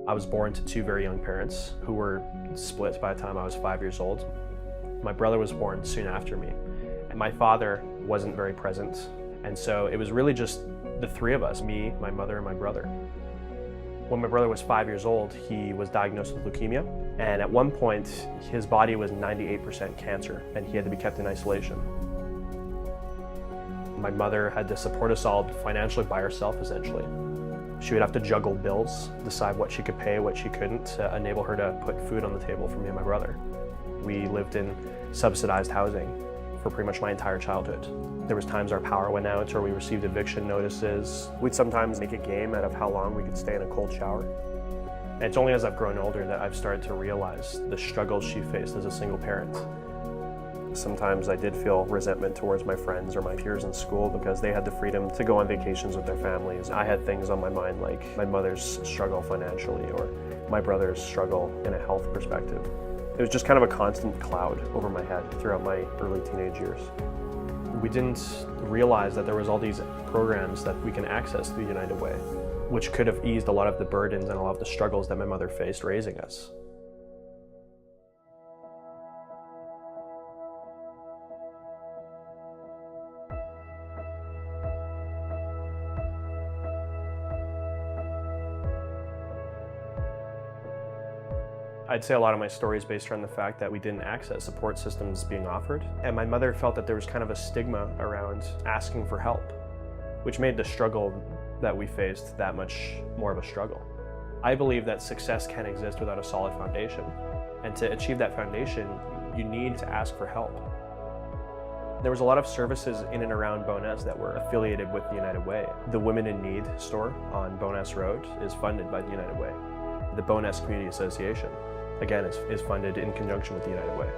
I was born to two very young parents who were split by the time I was 5 years old. My brother was born soon after me, and my father wasn't very present. And so it was really just the three of us, me, my mother, and my brother. When my brother was 5 years old, he was diagnosed with leukemia. And at one point, his body was 98% cancer, and he had to be kept in isolation. My mother had to support us all financially by herself, essentially. She would have to juggle bills, decide what she could pay, what she couldn't, to enable her to put food on the table for me and my brother. We lived in subsidized housing for pretty much my entire childhood. There was times our power went out or we received eviction notices. We'd sometimes make a game out of how long we could stay in a cold shower. And it's only as I've grown older that I've started to realize the struggles she faced as a single parent. Sometimes I did feel resentment towards my friends or my peers in school because they had the freedom to go on vacations with their families. I had things on my mind like my mother's struggle financially or my brother's struggle in a health perspective. It was just kind of a constant cloud over my head throughout my early teenage years. We didn't realize that there was all these programs that we can access through United Way, which could have eased a lot of the burdens and a lot of the struggles that my mother faced raising us. I'd say a lot of my story is based around the fact that we didn't access support systems being offered. And my mother felt that there was kind of a stigma around asking for help, which made the struggle that we faced that much more of a struggle. I believe that success can't exist without a solid foundation. And to achieve that foundation, you need to ask for help. There was a lot of services in and around Bowness that were affiliated with the United Way. The Women in Need store on Bowness Road is funded by the United Way. The Bowness Community Association, again, is funded in conjunction with the United Way.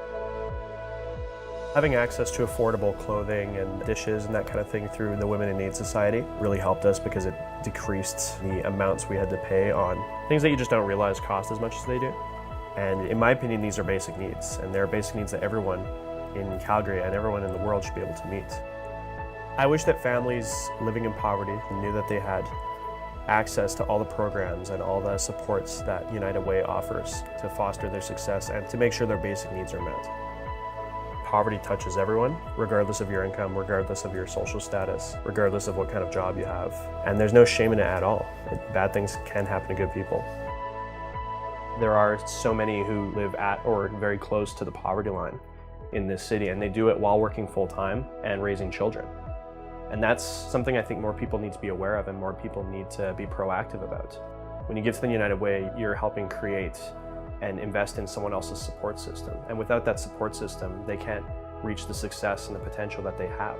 Having access to affordable clothing and dishes and that kind of thing through the Women in Need Society really helped us because it decreased the amounts we had to pay on things that you just don't realize cost as much as they do. And in my opinion, these are basic needs, and they're basic needs that everyone in Calgary and everyone in the world should be able to meet. I wish that families living in poverty knew that they had access to all the programs and all the supports that United Way offers to foster their success and to make sure their basic needs are met. Poverty touches everyone, regardless of your income, regardless of your social status, regardless of what kind of job you have. And there's no shame in it at all. Bad things can happen to good people. There are so many who live at or very close to the poverty line in this city, and they do it while working full-time and raising children. And that's something I think more people need to be aware of and more people need to be proactive about. When you give to the United Way, you're helping create and invest in someone else's support system. And without that support system, they can't reach the success and the potential that they have.